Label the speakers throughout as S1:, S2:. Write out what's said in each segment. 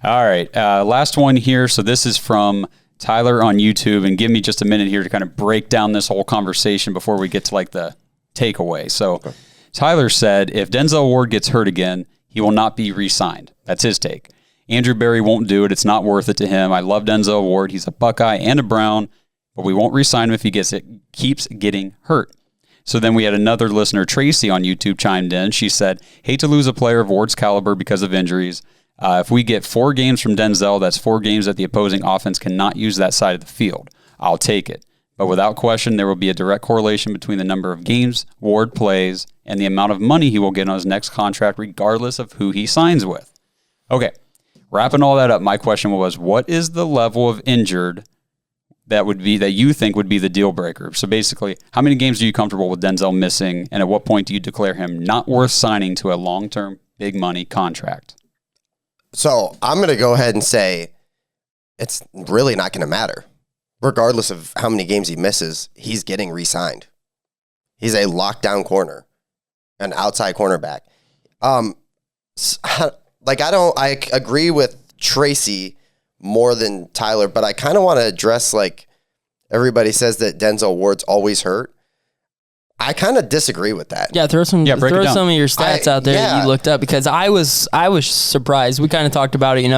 S1: All right. Last one here. So this is from Tyler on YouTube. And give me just a minute here to kind of break down this whole conversation before we get to like the takeaway. So Tyler said, if Denzel Ward gets hurt again, he will not be re-signed. That's his take. Andrew Berry won't do it. It's not worth it to him. I love Denzel Ward. He's a Buckeye and a Brown, but we won't re-sign him if he keeps getting hurt. So then we had another listener, Tracy, on YouTube chimed in. She said, hate to lose a player of Ward's caliber because of injuries. If we get 4 games from Denzel, that's 4 games that the opposing offense cannot use that side of the field. I'll take it. But without question, there will be a direct correlation between the number of games Ward plays and the amount of money he will get on his next contract, regardless of who he signs with. Okay. Wrapping all that up, my question was, what is the level of injured that you think would be the deal breaker? So basically, how many games are you comfortable with Denzel missing, and at what point do you declare him not worth signing to a long-term, big money contract?
S2: So I'm going to go ahead and say it's really not going to matter. Regardless of how many games he misses, he's getting re-signed. He's a lockdown corner, an outside cornerback. I agree with Tracy more than Tyler, but I kind of want to address, like, everybody says that Denzel Ward's always hurt. I kind of disagree with that.
S3: Yeah, throw some of your stats out there that you looked up, because I was surprised. We kind of talked about it,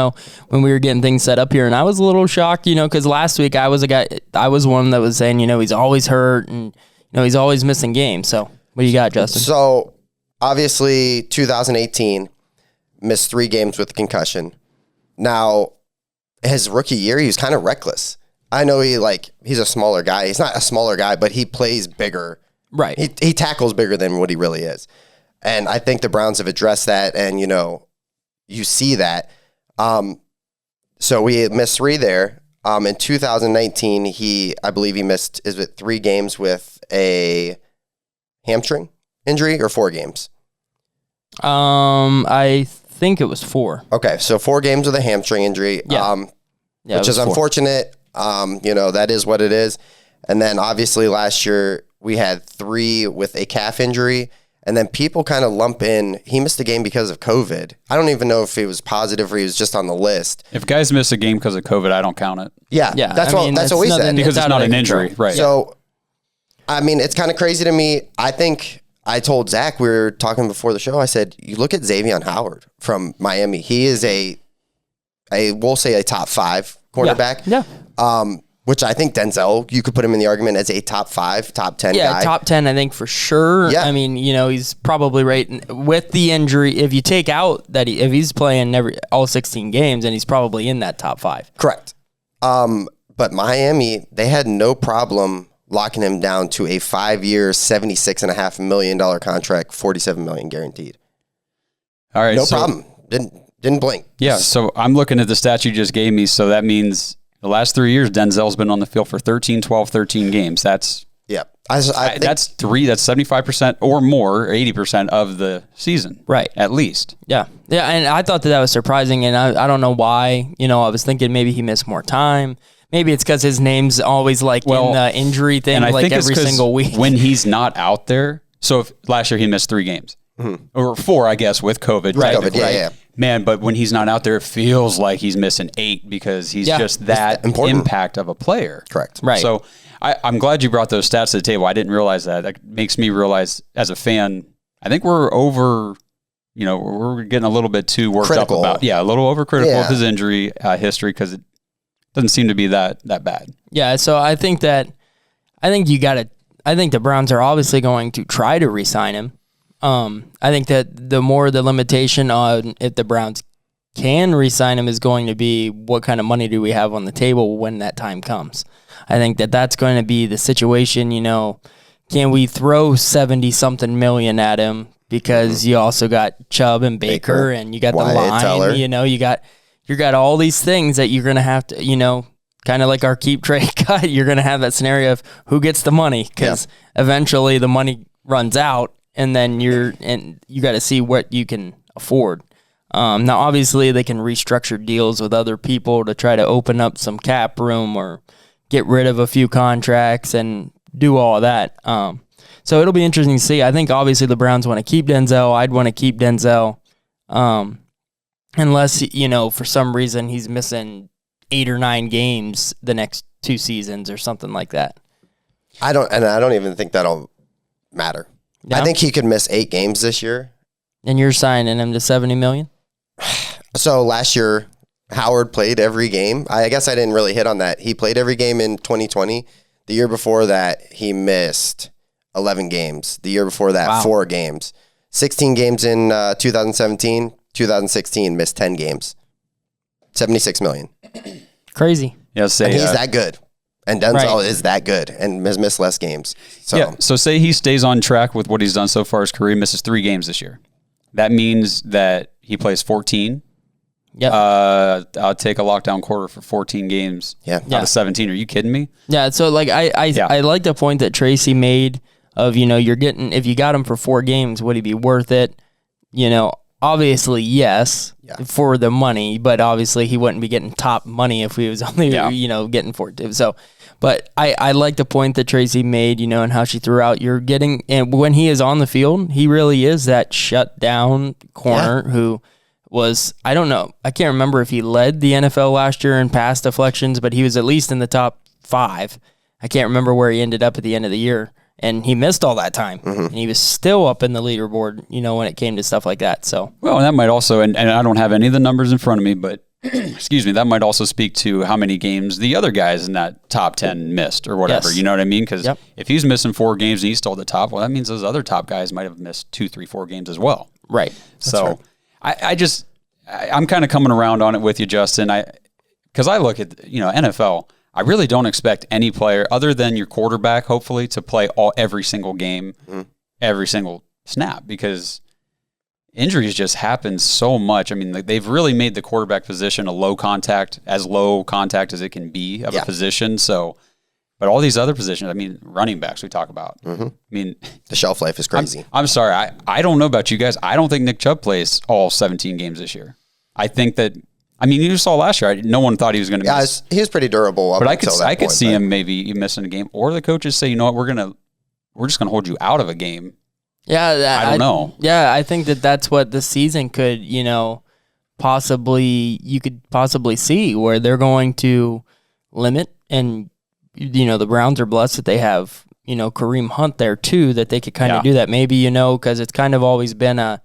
S3: when we were getting things set up here, and I was a little shocked, because last week I was one that was saying, he's always hurt and he's always missing games. So what do you got, Justin?
S2: So obviously 2018 missed 3 games with concussion. Now his rookie year, he was kind of reckless. I know he's a smaller guy. He's not a smaller guy, but he plays bigger.
S3: Right.
S2: He tackles bigger than what he really is. And I think the Browns have addressed that, and, you see that. So we missed 3 there. In 2019, I believe he missed 3 games with a hamstring injury, or 4 games?
S3: I think it was 4.
S2: Okay, so 4 games with a hamstring injury, which is 4. Unfortunate. That is what it is. And then obviously last year we had 3 with a calf injury, and then people kind of lump in, he missed a game because of COVID. I don't even know if he was positive or he was just on the list.
S1: If guys miss a game because of COVID, I don't count it.
S2: Yeah. That's what we said.
S1: Because it's not an injury. Right.
S2: So, it's kind of crazy to me. I think I told Zach, we were talking before the show, I said, you look at Xavier Howard from Miami. He is we'll say a top 5 cornerback.
S3: Yeah.
S2: Which I think Denzel, you could put him in the argument as a top 5, top 10 guy.
S3: Yeah, top 10, I think, for sure.
S2: Yeah.
S3: He's probably right with the injury. If you take out that if he's playing all 16 games, then he's probably in that top 5.
S2: Correct. But Miami, they had no problem locking him down to a 5-year, $76.5 million contract, $47 million guaranteed.
S1: All right.
S2: No problem. Didn't blink.
S1: Yeah, so I'm looking at the stats you just gave me, so that means the last 3 years, Denzel's been on the field for 13 games. That's that's 75% or more, or 80% of the season.
S3: Right.
S1: At least.
S3: Yeah. Yeah, and I thought that was surprising, and I don't know why. I was thinking maybe he missed more time. Maybe it's because his name's always in the injury thing, every single week.
S1: When he's not out there, so if last year he missed 3 games. Mm-hmm. Or 4, I guess, with COVID.
S2: Right. COVID, yeah.
S1: Man, but when he's not out there, it feels like he's missing 8 because he's just that impact of a player.
S2: Correct.
S3: Right.
S1: So I'm glad you brought those stats to the table. I didn't realize that. That makes me realize, as a fan, I think we're we're getting a little bit too worked up about. Yeah, a little overcritical of his injury history, because it doesn't seem to be that bad. Yeah,
S3: so I think the Browns are obviously going to try to re-sign him. I think that the more the limitation on if the Browns can re-sign him is going to be what kind of money do we have on the table when that time comes. I think that that's going to be the situation, can we throw 70-something million at him, because you also got Chubb and Baker and you got the line, Teller. You got all these things that you're going to have to, kind of like our keep trade cut, you're going to have that scenario of who gets the money, because eventually the money runs out. And then you got to see what you can afford. Now, obviously, they can restructure deals with other people to try to open up some cap room or get rid of a few contracts and do all of that. So it'll be interesting to see. I think, obviously, the Browns want to keep Denzel. I'd want to keep Denzel. unless, for some reason he's missing 8 or 9 games the next 2 seasons or something like that.
S2: I don't even think that'll matter. No? I think he could miss 8 games this year.
S3: And you're signing him to $70 million?
S2: So last year, Howard played every game. I guess I didn't really hit on that. He played every game in 2020. The year before that, he missed 11 games. The year before that, 4 games. 16 games in 2017. 2016, missed 10 games. $76 million.
S3: Crazy.
S1: Yeah,
S2: and he's that good. And Denzel is that good and has missed less games.
S1: So say he stays on track with what he's done so far his career, misses 3 games this year. That means that he plays 14.
S3: Yep.
S1: I'll take a lockdown quarter for 14 games out of 17. Are you kidding me?
S3: Yeah, so like I like the point that Tracy made of, you're getting, if you got him for 4 games, would he be worth it? Obviously, yes, for the money, but obviously he wouldn't be getting top money if he was only, getting 4. So, but I like the point that Tracy made, and how she threw out, you're getting, and when he is on the field, he really is that shut down corner who was, I don't know, I can't remember if he led the NFL last year in pass deflections, but he was at least in the top 5. I can't remember where he ended up at the end of the year. And he missed all that time, and he was still up in the leaderboard, when it came to stuff like that. So,
S1: well, and that might also, and I don't have any of the numbers in front of me, but excuse me, that might also speak to how many games the other guys in that top 10 missed or whatever. Yes. You know what I mean? Because if he's missing 4 games and he's still at the top, well, that means those other top guys might have missed 2, 3, 4 games as well.
S3: Right.
S1: So, right. I'm kind of coming around on it with you, Justin. Because I look at NFL. I really don't expect any player other than your quarterback, hopefully, to play every single game, every single snap, because injuries just happen so much. I mean, they've really made the quarterback position as low contact as it can be of a position. So, but all these other positions, I mean, running backs we talk about. I mean,
S2: the shelf life is crazy.
S1: I'm sorry. I don't know about you guys. I don't think Nick Chubb plays all 17 games this year. I think that. I mean, you saw last year. No one thought he was going to miss.
S2: He was pretty durable.
S1: But I could see him maybe missing a game, or the coaches say, you know what, we're just going to hold you out of a game.
S3: Yeah,
S1: I don't know.
S3: Yeah, I think that's what the season could, possibly see, where they're going to limit, and the Browns are blessed that they have Kareem Hunt there too, that they could kind of do that. Maybe because it's kind of always been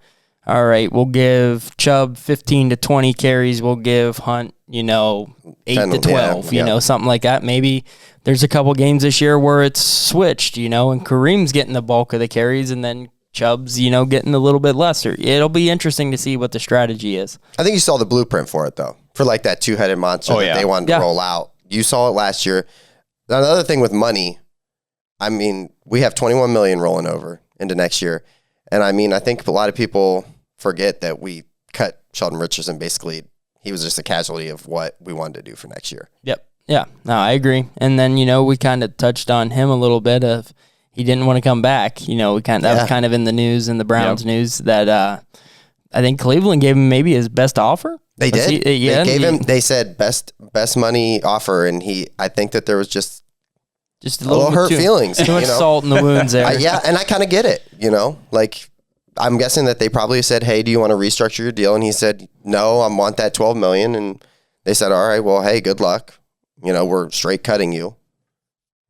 S3: all right, we'll give Chubb 15 to 20 carries. We'll give Hunt, 8 to 12, something like that. Maybe there's a couple games this year where it's switched, and Kareem's getting the bulk of the carries, and then Chubb's, getting a little bit lesser. It'll be interesting to see what the strategy is.
S2: I think you saw the blueprint for it, though, for like that 2-headed monster that they wanted to roll out. You saw it last year. Another thing with money, I mean, we have $21 million rolling over into next year. And I mean, I think a lot of people forget that we cut Sheldon Richardson. Basically, he was just a casualty of what we wanted to do for next year.
S3: Yep. Yeah. No, I agree. And then, we kind of touched on him a little bit of he didn't want to come back. That was kind of in the news, in the Browns news, that I think Cleveland gave him maybe his best offer.
S2: They did. They gave him. They said best money offer, and I think that there was just a little hurt feelings.
S3: Too much salt in the wounds there.
S2: And I kind of get it. Like. I'm guessing that they probably said, hey, do you want to restructure your deal? And he said, no, I want that $12 million. And they said, all right, well, hey, good luck. We're straight cutting you.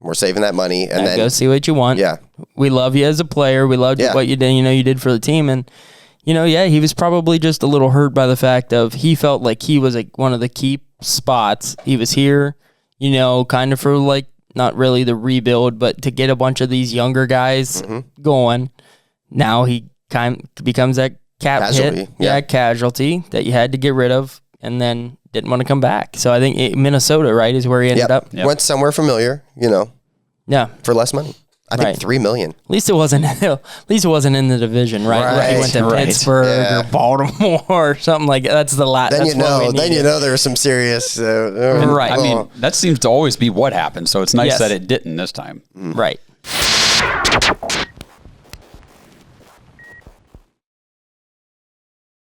S2: We're saving that money. And then
S3: go see what you want.
S2: Yeah.
S3: We love you as a player. We loved what you did, you did for the team. And, he was probably just a little hurt by the fact of he felt like he was one of the key spots. He was here, kind of for not really the rebuild, but to get a bunch of these younger guys going. Now he becomes that casualty. Casualty that you had to get rid of, and then didn't want to come back. So I think Minnesota, right, is where he ended up.
S2: Yep. Went somewhere familiar, for less money. I think $3 million.
S3: At least it wasn't. At least it wasn't in the division, right? He went to Pittsburgh or Baltimore or something like that. That's the last.
S2: Then there was some serious.
S1: Right. I mean, that seems to always be what happens. So it's nice that it didn't this time.
S3: Right.